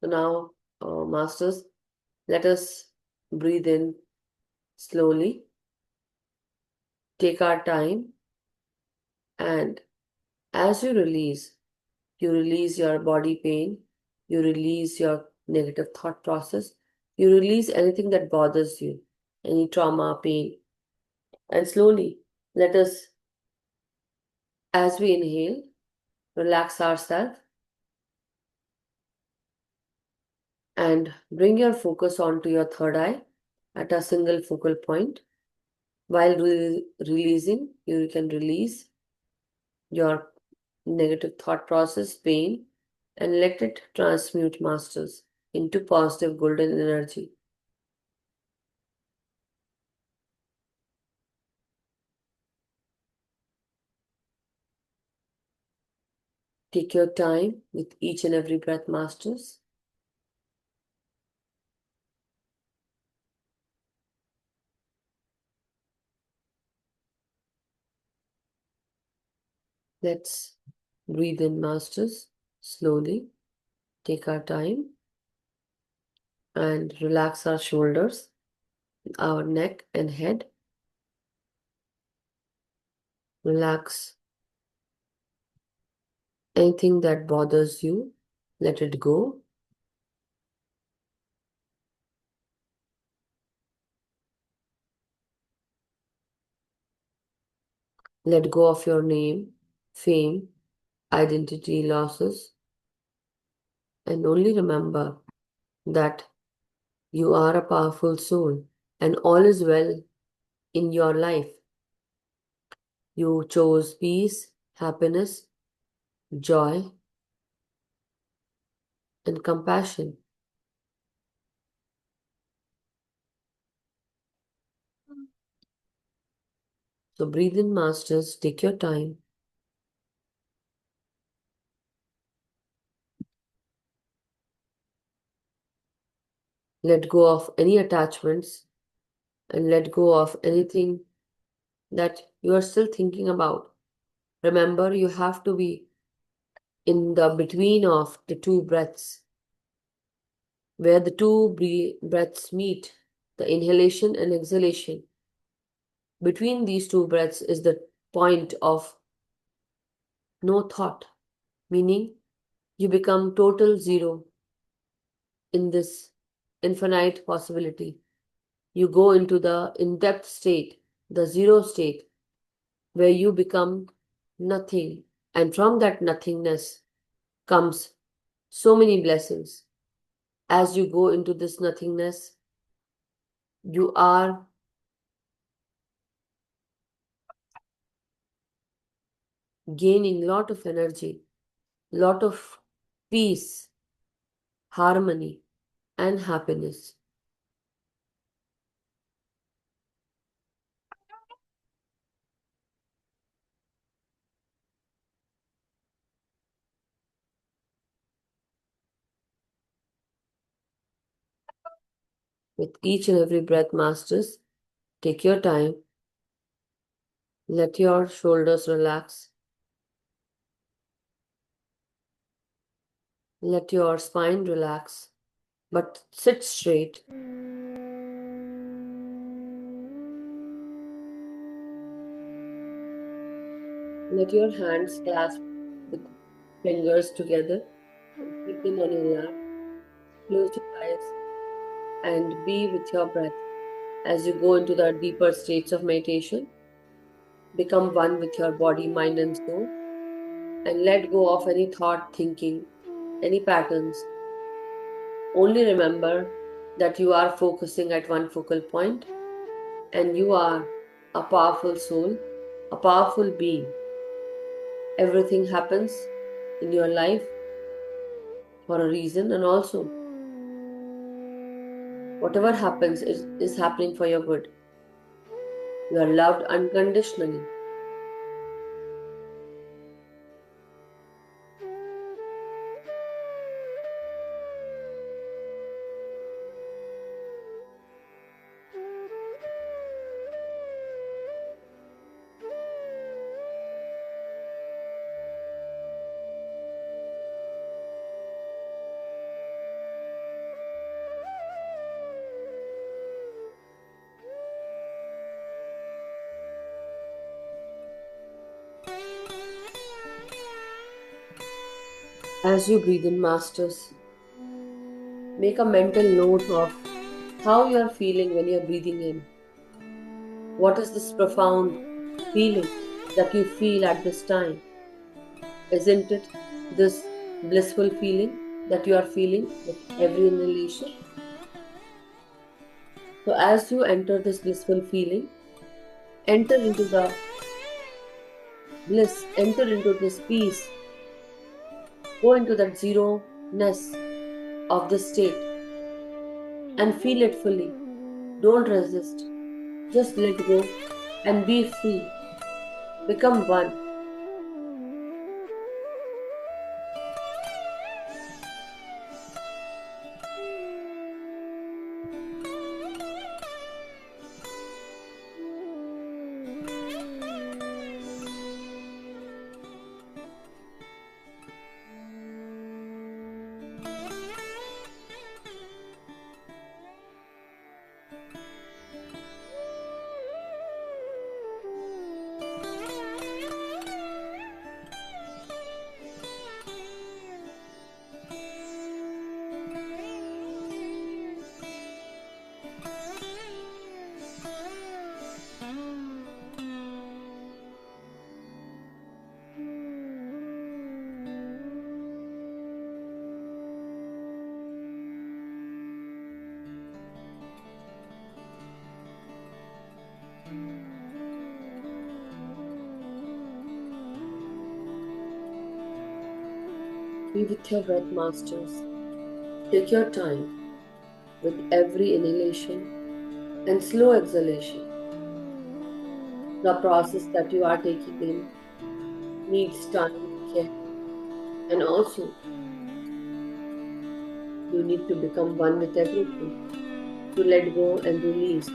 So now, masters, let us breathe in slowly, take our time, and as you release your body pain, you release your negative thought process, you release anything that bothers you, any trauma, pain, and slowly let us, as we inhale, relax ourselves and bring your focus onto your third eye at a single focal point. While releasing, you can release your negative thought process, pain, and let it transmute, masters, into positive golden energy. Take your time with each and every breath, masters. Let's breathe in, masters, slowly. Take our time and relax our shoulders, our neck and head. Relax anything that bothers you. Let it go. Let go of your name, fame, identity losses, and only remember that you are a powerful soul and all is well in your life. You chose peace, happiness, joy, and compassion. So breathe in, masters, take your time. Let go of any attachments and let go of anything that you are still thinking about. Remember, you have to be in the between of the two breaths, where the two breaths meet, the inhalation and exhalation. Between these two breaths is the point of no thought, meaning you become total zero in this infinite possibility. You go into the in-depth state, the zero state, where you become nothing. And from that nothingness comes so many blessings. As you go into this nothingness, you are gaining lot of energy, lot of peace, harmony, and happiness. With each and every breath, masters, take your time. Let your shoulders relax. Let your spine relax, but sit straight. Let your hands clasp with fingers together. Keep them on your lap. Close your eyes and be with your breath as you go into the deeper states of meditation. Become one with your body, mind, and soul, and let go of any thought, thinking, any patterns. Only remember that you are focusing at one focal point and you are a powerful soul, a powerful being. Everything happens in your life for a reason, and also whatever happens is happening for your good. You are loved unconditionally. As you breathe in, masters, make a mental note of how you are feeling when you are breathing in. What is this profound feeling that you feel at this time? Isn't it this blissful feeling that you are feeling with every inhalation? So, as you enter this blissful feeling, enter into the bliss, enter into this peace, Go into that zero-ness of the state and feel it fully. Don't resist. Just let go and be free. Become one. Be with your breath, masters. Take your time with every inhalation and slow exhalation. The process that you are taking in needs time, care, and also you need to become one with everything, to let go and release.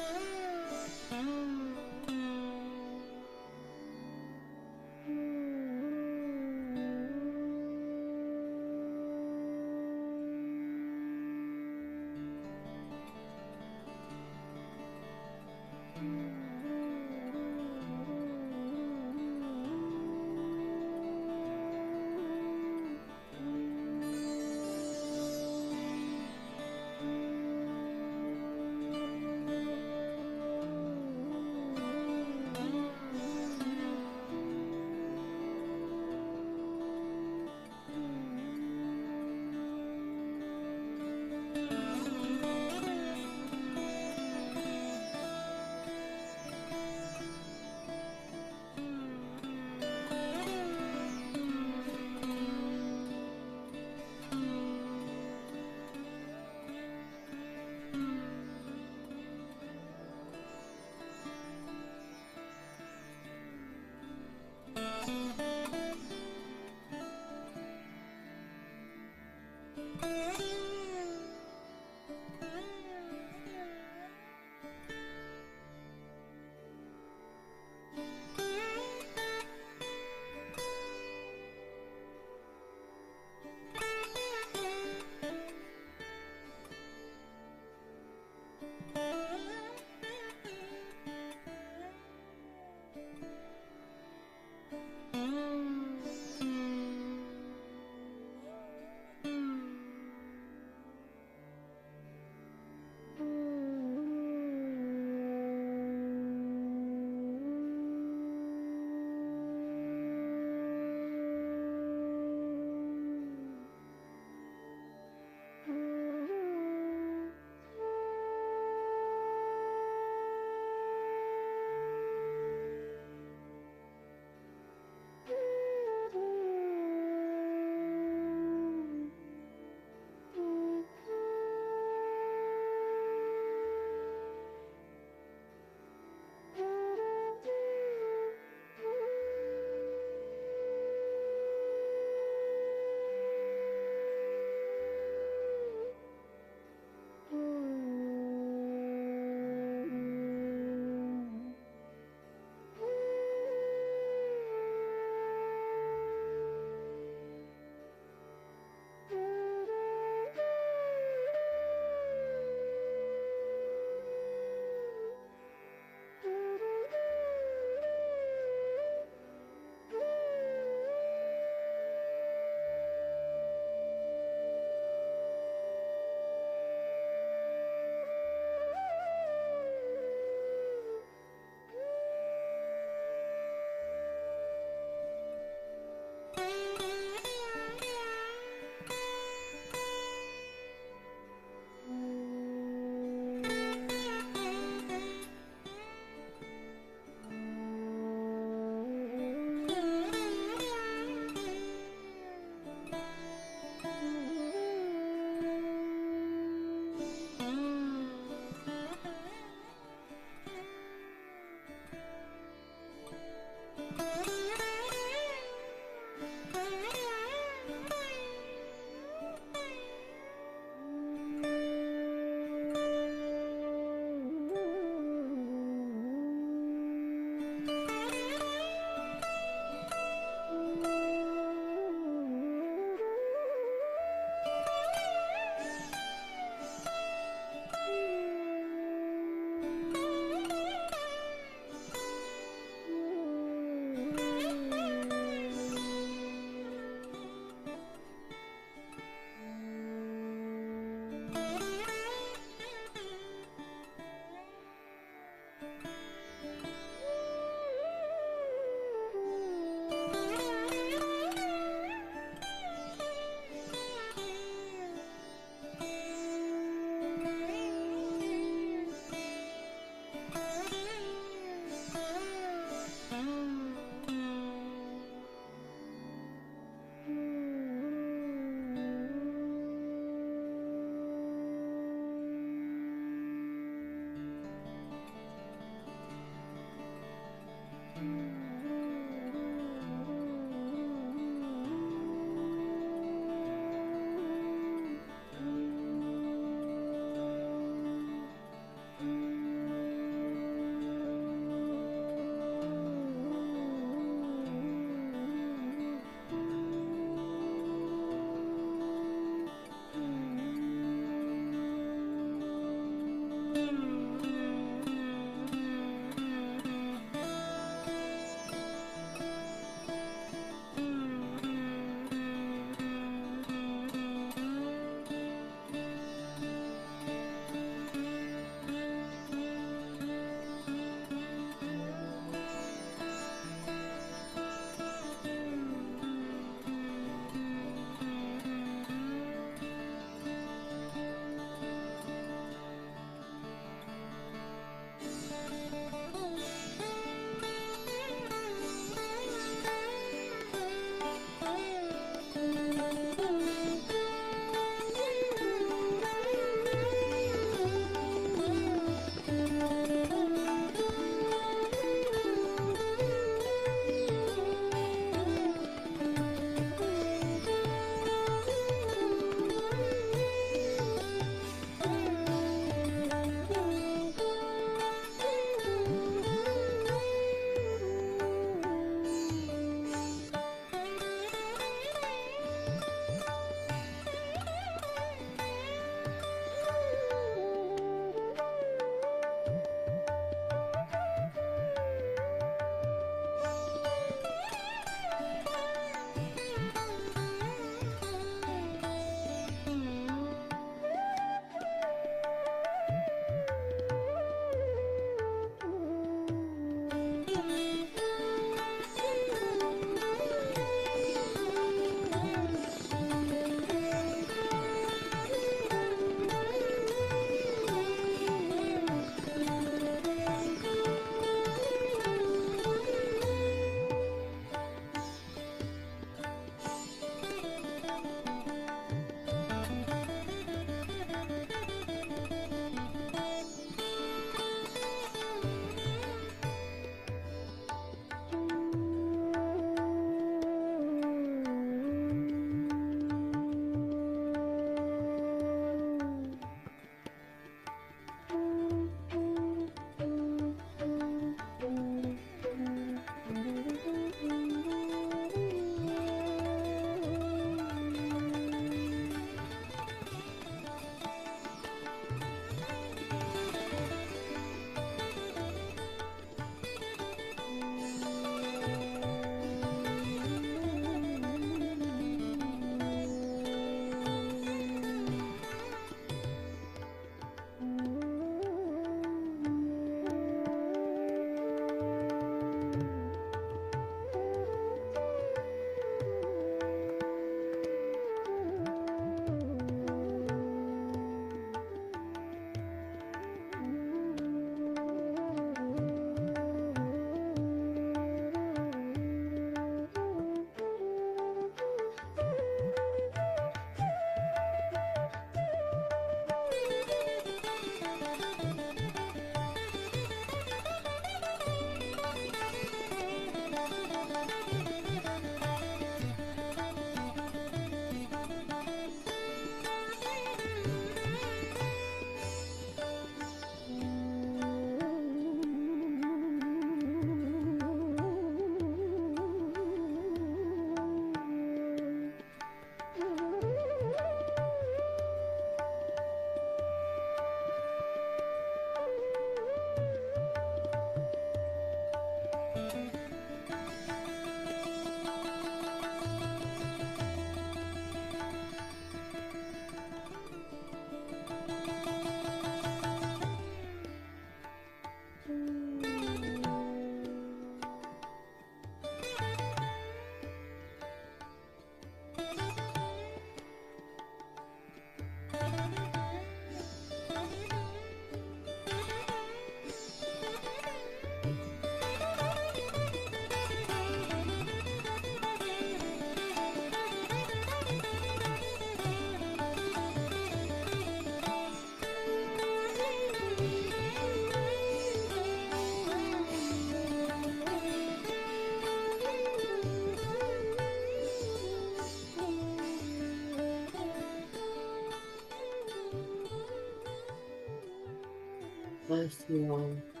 As you are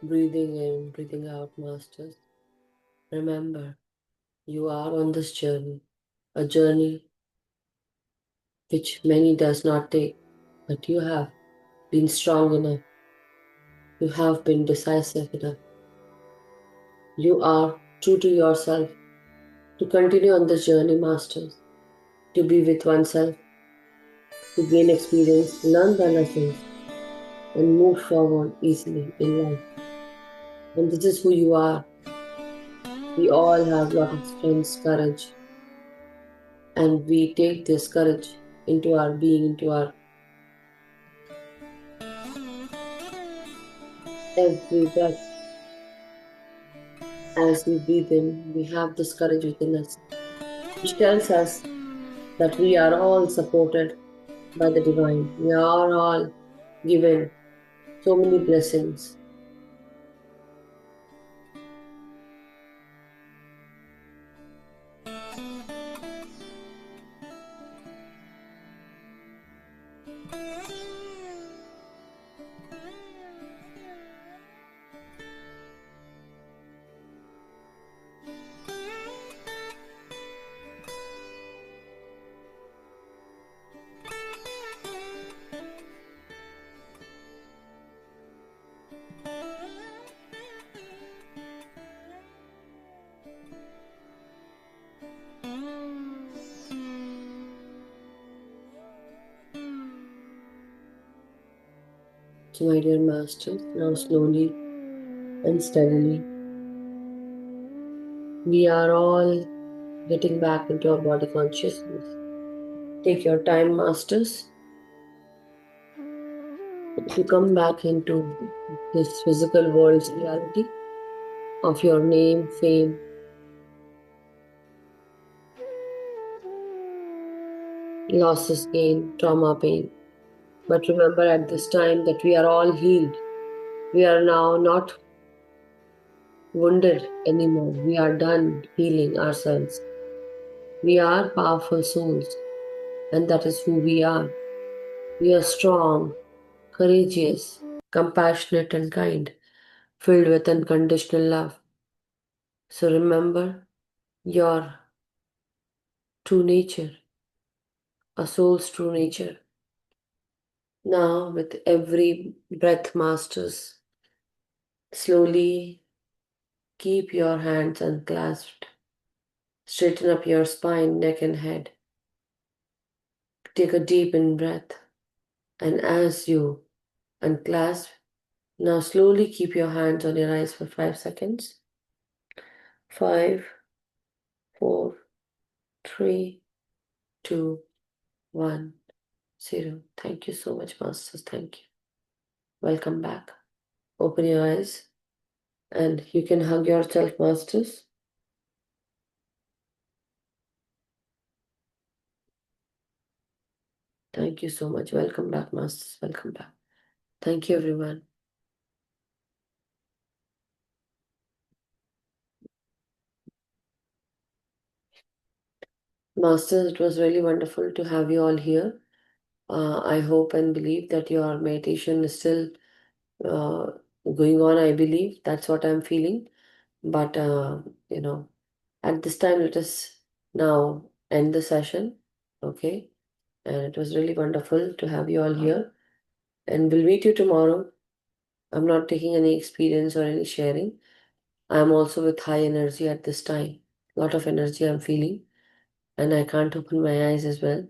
breathing in, breathing out, Masters, remember you are on this journey, a journey which many does not take, but you have been strong enough, you have been decisive enough, you are true to yourself to continue on this journey, Masters, to be with oneself, to gain experience, learn the lessons, and move forward easily in life. And this is who you are. We all have a lot of strength, courage, and we take this courage into our being, into our every breath. As we breathe in, we have this courage within us, which tells us that we are all supported by the divine. We are all given so many blessings. So, my dear masters, now slowly and steadily, we are all getting back into our body consciousness. Take your time, masters, to come back into this physical world's reality of your name, fame, losses, gain, trauma, pain. But remember at this time that we are all healed. We are now not wounded anymore. We are done healing ourselves. We are powerful souls, and that is who we are. We are strong, courageous, compassionate, and kind, filled with unconditional love. So remember your true nature, a soul's true nature. Now, with every breath, masters, slowly keep your hands unclasped. Straighten up your spine, neck, and head. Take a deep in breath. And as you unclasp, now slowly keep your hands on your eyes for 5 seconds. 5, 4, 3, 2, 1, 0. Thank you so much, Masters. Thank you. Welcome back. Open your eyes and you can hug yourself, Masters. Thank you so much. Welcome back, Masters. Welcome back. Thank you, everyone. Masters, it was really wonderful to have you all here. I hope and believe that your meditation is still uh, going on. I believe that's what I'm feeling. But, at this time, let us now end the session. Okay. And it was really wonderful to have you all here. And we'll meet you tomorrow. I'm not taking any experience or any sharing. I'm also with high energy at this time. A lot of energy I'm feeling. And I can't open my eyes as well.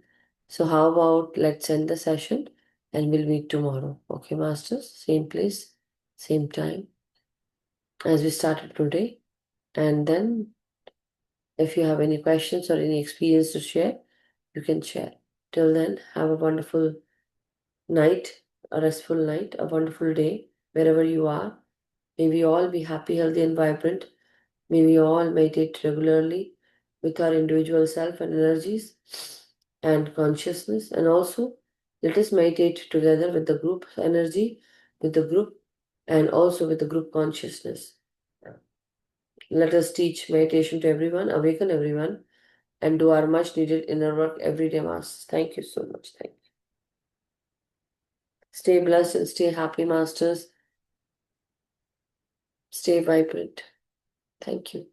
So how about let's end the session and we'll meet tomorrow. Okay, masters? Same place, same time as we started today. And then if you have any questions or any experience to share, you can share. Till then, have a wonderful night, a restful night, a wonderful day, wherever you are. May we all be happy, healthy, and vibrant. May we all meditate regularly with our individual self and energies and consciousness. And also, let us meditate together with the group energy, with the group, and also with the group consciousness. Let us teach meditation to everyone, awaken everyone, and do our much needed inner work every day, Masters. Thank you so much. Thank you. Stay blessed and stay happy, Masters. Stay vibrant. Thank you.